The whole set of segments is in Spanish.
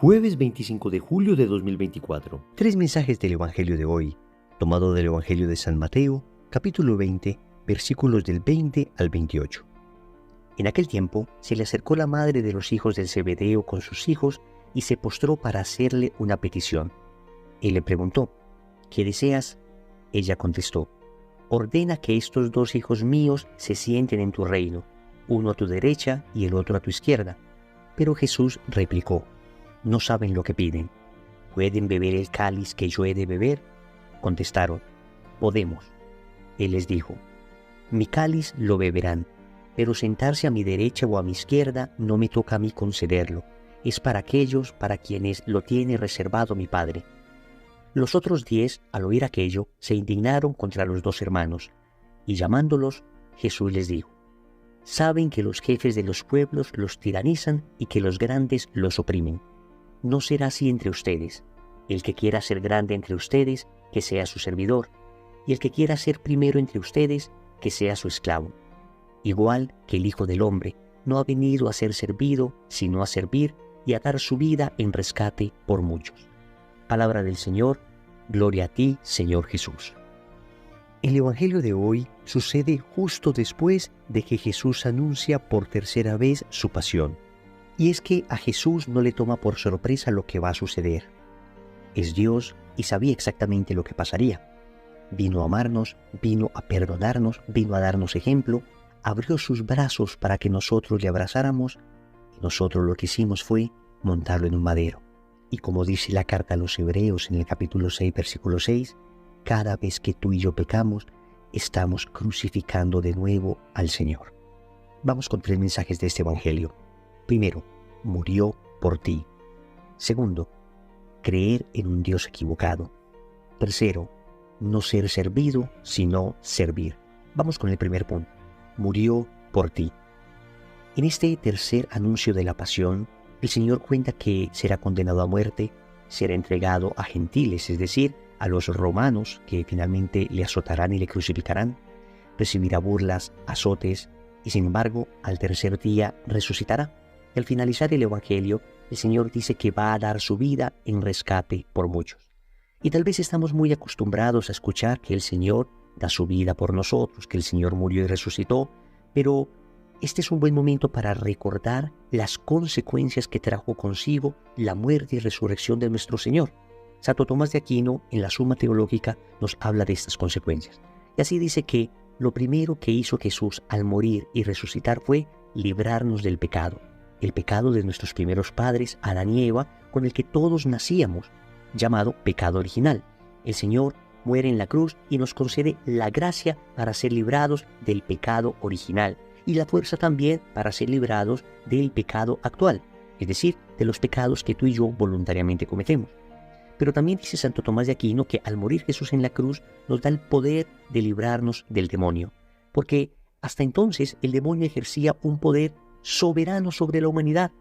Jueves 25 de julio de 2024. Tres mensajes del Evangelio de hoy, tomado del Evangelio de San Mateo, capítulo 20, versículos del 20 al 28. En aquel tiempo se le acercó la madre de los hijos del Zebedeo con sus hijos y se postró para hacerle una petición. Él le preguntó, ¿qué deseas? Ella contestó, ordena que estos dos hijos míos se sienten en tu reino, uno a tu derecha y el otro a tu izquierda. Pero Jesús replicó, no saben lo que piden. ¿Pueden beber el cáliz que yo he de beber? Contestaron, podemos. Él les dijo, mi cáliz lo beberán, pero sentarse a mi derecha o a mi izquierda no me toca a mí concederlo. Es para aquellos para quienes lo tiene reservado mi Padre. Los otros 10, al oír aquello, se indignaron contra los dos hermanos, y llamándolos, Jesús les dijo, saben que los jefes de los pueblos los tiranizan y que los grandes los oprimen. No será así entre ustedes. El que quiera ser grande entre ustedes, que sea su servidor, y el que quiera ser primero entre ustedes, que sea su esclavo. Igual que el Hijo del Hombre no ha venido a ser servido, sino a servir y a dar su vida en rescate por muchos. Palabra del Señor, gloria a ti, Señor Jesús. El Evangelio de hoy sucede justo después de que Jesús anuncia por tercera vez su pasión. Y es que a Jesús no le toma por sorpresa lo que va a suceder. Es Dios y sabía exactamente lo que pasaría. Vino a amarnos, vino a perdonarnos, vino a darnos ejemplo, abrió sus brazos para que nosotros le abrazáramos, y nosotros lo que hicimos fue montarlo en un madero. Y como dice la carta a los Hebreos en el capítulo 6, versículo 6, cada vez que tú y yo pecamos, estamos crucificando de nuevo al Señor. Vamos con tres mensajes de este Evangelio. Primero, murió por ti. Segundo, creer en un Dios equivocado. Tercero, no ser servido, sino servir. Vamos con el primer punto. Murió por ti. En este tercer anuncio de la pasión, el Señor cuenta que será condenado a muerte, será entregado a gentiles, es decir, a los romanos que finalmente le azotarán y le crucificarán, recibirá burlas, azotes, y sin embargo, al tercer día resucitará. Y al finalizar el Evangelio, el Señor dice que va a dar su vida en rescate por muchos. Y tal vez estamos muy acostumbrados a escuchar que el Señor da su vida por nosotros, que el Señor murió y resucitó, pero este es un buen momento para recordar las consecuencias que trajo consigo la muerte y resurrección de nuestro Señor. Santo Tomás de Aquino, en la Suma Teológica, nos habla de estas consecuencias. Y así dice que lo primero que hizo Jesús al morir y resucitar fue librarnos del pecado. El pecado de nuestros primeros padres, Adán y Eva, con el que todos nacíamos, llamado pecado original. El Señor muere en la cruz y nos concede la gracia para ser librados del pecado original y la fuerza también para ser librados del pecado actual, es decir, de los pecados que tú y yo voluntariamente cometemos. Pero también dice Santo Tomás de Aquino que al morir Jesús en la cruz nos da el poder de librarnos del demonio, porque hasta entonces el demonio ejercía un poder soberano sobre la humanidad,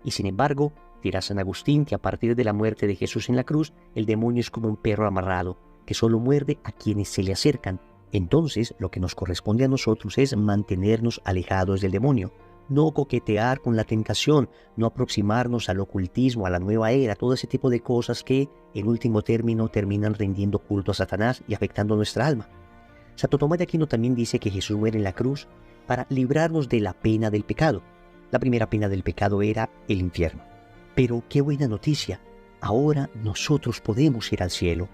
y sin embargo, dirá San Agustín que a partir de la muerte de Jesús en la cruz, el demonio es como un perro amarrado, que solo muerde a quienes se le acercan. Entonces, lo que nos corresponde a nosotros es mantenernos alejados del demonio, no coquetear con la tentación, no aproximarnos al ocultismo, a la nueva era, todo ese tipo de cosas que, en último término, terminan rendiendo culto a Satanás y afectando nuestra alma. Santo Tomás de Aquino también dice que Jesús muere en la cruz para librarnos de la pena del pecado. La primera pena del pecado era el infierno. Pero qué buena noticia, ahora nosotros podemos ir al cielo.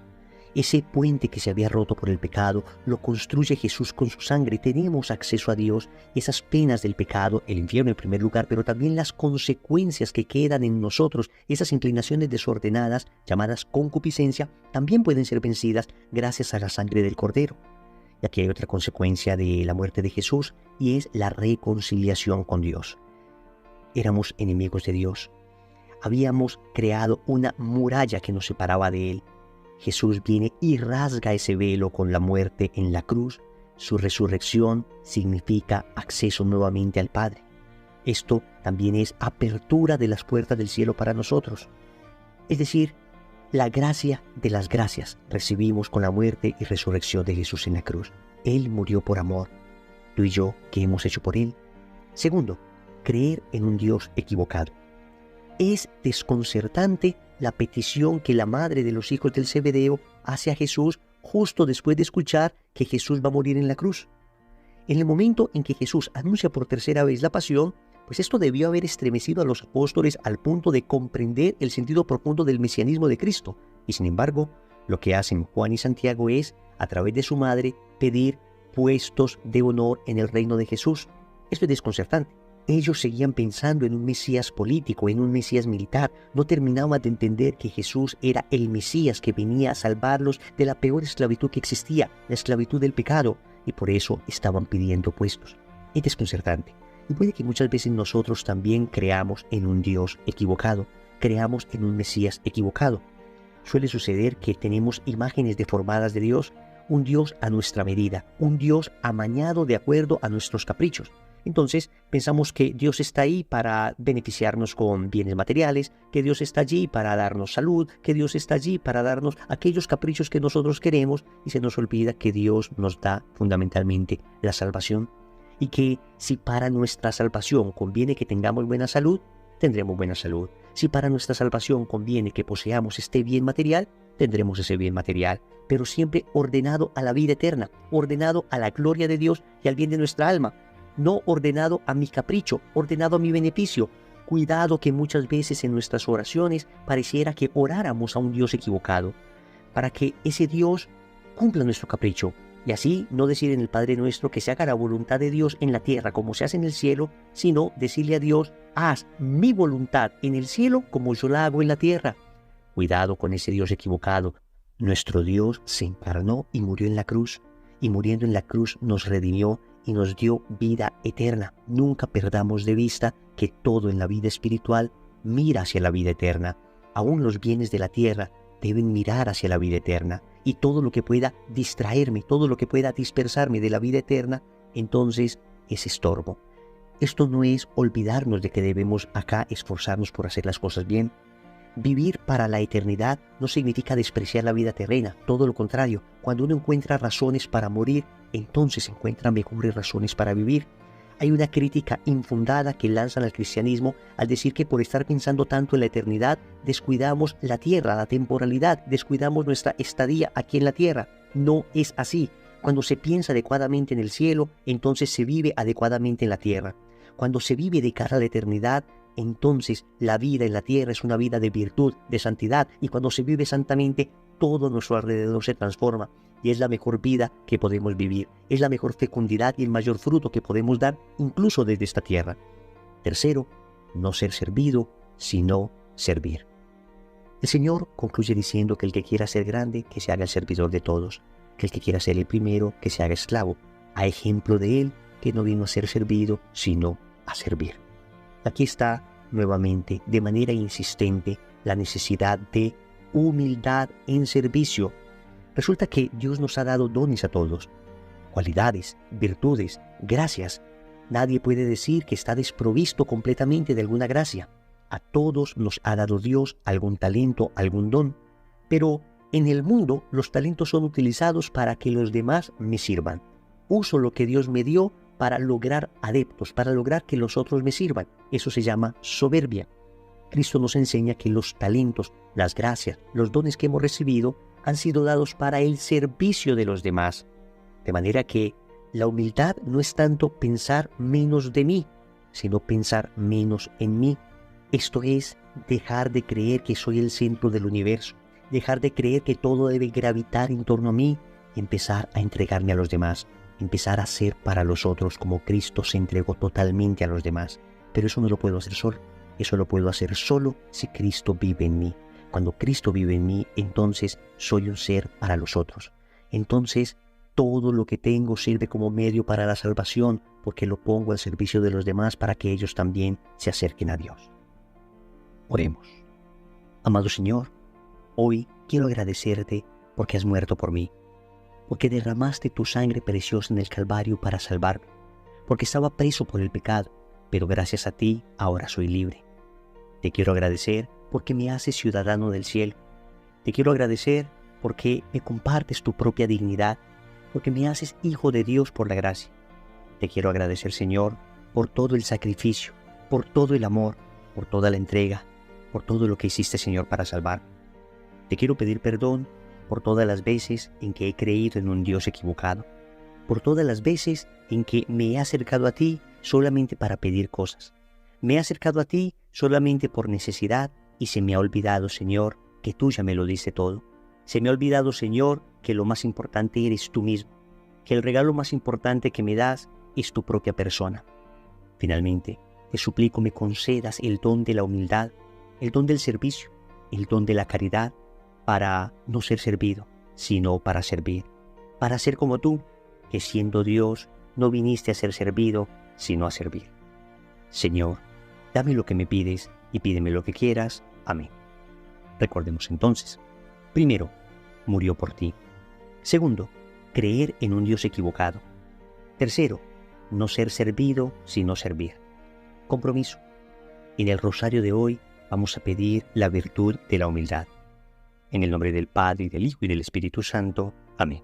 Ese puente que se había roto por el pecado lo construye Jesús con su sangre. Tenemos acceso a Dios. Esas penas del pecado, el infierno en primer lugar, pero también las consecuencias que quedan en nosotros, esas inclinaciones desordenadas llamadas concupiscencia, también pueden ser vencidas gracias a la sangre del Cordero. Y aquí hay otra consecuencia de la muerte de Jesús y es la reconciliación con Dios. Éramos enemigos de Dios. Habíamos creado una muralla que nos separaba de Él. Jesús viene y rasga ese velo con la muerte en la cruz. Su resurrección significa acceso nuevamente al Padre. Esto también es apertura de las puertas del cielo para nosotros. Es decir, la gracia de las gracias recibimos con la muerte y resurrección de Jesús en la cruz. Él murió por amor. Tú y yo, ¿qué hemos hecho por Él? Segundo, creer en un Dios equivocado. Es desconcertante la petición que la madre de los hijos del Zebedeo hace a Jesús justo después de escuchar que Jesús va a morir en la cruz. En el momento en que Jesús anuncia por tercera vez la pasión, pues esto debió haber estremecido a los apóstoles al punto de comprender el sentido profundo del mesianismo de Cristo. Y sin embargo, lo que hacen Juan y Santiago es, a través de su madre, pedir puestos de honor en el reino de Jesús. Esto es desconcertante. Ellos seguían pensando en un Mesías político, en un Mesías militar. No terminaban de entender que Jesús era el Mesías que venía a salvarlos de la peor esclavitud que existía, la esclavitud del pecado, y por eso estaban pidiendo puestos. Es desconcertante. Y puede que muchas veces nosotros también creamos en un Dios equivocado, creamos en un Mesías equivocado. Suele suceder que tenemos imágenes deformadas de Dios, un Dios a nuestra medida, un Dios amañado de acuerdo a nuestros caprichos. Entonces pensamos que Dios está ahí para beneficiarnos con bienes materiales, que Dios está allí para darnos salud, que Dios está allí para darnos aquellos caprichos que nosotros queremos, y se nos olvida que Dios nos da fundamentalmente la salvación, y que si para nuestra salvación conviene que tengamos buena salud, tendremos buena salud. Si para nuestra salvación conviene que poseamos este bien material, tendremos ese bien material, pero siempre ordenado a la vida eterna, ordenado a la gloria de Dios y al bien de nuestra alma. No ordenado a mi capricho, ordenado a mi beneficio. Cuidado que muchas veces en nuestras oraciones pareciera que oráramos a un Dios equivocado, para que ese Dios cumpla nuestro capricho. Y así no decir en el Padre Nuestro que se haga la voluntad de Dios en la tierra como se hace en el cielo, sino decirle a Dios, haz mi voluntad en el cielo como yo la hago en la tierra. Cuidado con ese Dios equivocado. Nuestro Dios se encarnó y murió en la cruz, y muriendo en la cruz nos redimió y nos dio vida eterna. Nunca perdamos de vista que todo en la vida espiritual mira hacia la vida eterna. Aún los bienes de la tierra deben mirar hacia la vida eterna. Y todo lo que pueda distraerme, todo lo que pueda dispersarme de la vida eterna, entonces es estorbo. Esto no es olvidarnos de que debemos acá esforzarnos por hacer las cosas bien. Vivir para la eternidad no significa despreciar la vida terrena, todo lo contrario. Cuando uno encuentra razones para morir, entonces encuentra mejores razones para vivir. Hay una crítica infundada que lanzan al cristianismo al decir que por estar pensando tanto en la eternidad, descuidamos la tierra, la temporalidad, descuidamos nuestra estadía aquí en la tierra. No es así. Cuando se piensa adecuadamente en el cielo, entonces se vive adecuadamente en la tierra. Cuando se vive de cara a la eternidad, entonces la vida en la tierra es una vida de virtud, de santidad, y cuando se vive santamente, todo nuestro alrededor se transforma, y es la mejor vida que podemos vivir, es la mejor fecundidad y el mayor fruto que podemos dar, incluso desde esta tierra. Tercero, no ser servido, sino servir. El Señor concluye diciendo que el que quiera ser grande, que se haga el servidor de todos, que el que quiera ser el primero, que se haga esclavo, a ejemplo de Él, que no vino a ser servido, sino a servir. Aquí está nuevamente, de manera insistente, la necesidad de humildad en servicio. Resulta que Dios nos ha dado dones a todos, cualidades, virtudes, gracias. Nadie puede decir que está desprovisto completamente de alguna gracia. A todos nos ha dado Dios algún talento, algún don. Pero en el mundo los talentos son utilizados para que los demás me sirvan. Uso lo que Dios me dio para lograr adeptos, para lograr que los otros me sirvan. Eso se llama soberbia. Cristo nos enseña que los talentos, las gracias, los dones que hemos recibido han sido dados para el servicio de los demás. De manera que la humildad no es tanto pensar menos de mí, sino pensar menos en mí. Esto es dejar de creer que soy el centro del universo, dejar de creer que todo debe gravitar en torno a mí y empezar a entregarme a los demás. Empezar a ser para los otros como Cristo se entregó totalmente a los demás. Pero eso no lo puedo hacer solo. Eso lo puedo hacer solo si Cristo vive en mí. Cuando Cristo vive en mí, entonces soy un ser para los otros. Entonces todo lo que tengo sirve como medio para la salvación, porque lo pongo al servicio de los demás para que ellos también se acerquen a Dios. Oremos. Amado Señor, hoy quiero agradecerte porque has muerto por mí, porque derramaste tu sangre preciosa en el Calvario para salvarme, porque estaba preso por el pecado, pero gracias a ti ahora soy libre. Te quiero agradecer porque me haces ciudadano del cielo. Te quiero agradecer porque me compartes tu propia dignidad, porque me haces hijo de Dios por la gracia. Te quiero agradecer, Señor, por todo el sacrificio, por todo el amor, por toda la entrega, por todo lo que hiciste, Señor, para salvarme. Te quiero pedir perdón por todas las veces en que he creído en un Dios equivocado, por todas las veces en que me he acercado a ti solamente para pedir cosas. Me he acercado a ti solamente por necesidad y se me ha olvidado, Señor, que tú ya me lo diste todo. Se me ha olvidado, Señor, que lo más importante eres tú mismo, que el regalo más importante que me das es tu propia persona. Finalmente, te suplico me concedas el don de la humildad, el don del servicio, el don de la caridad, para no ser servido, sino para servir, para ser como tú, que siendo Dios no viniste a ser servido, sino a servir. Señor, dame lo que me pides y pídeme lo que quieras. Amén. Recordemos entonces, primero, murió por ti. Segundo, creer en un Dios equivocado. Tercero, no ser servido, sino servir. Compromiso. En el rosario de hoy vamos a pedir la virtud de la humildad. En el nombre del Padre, y del Hijo, y del Espíritu Santo. Amén.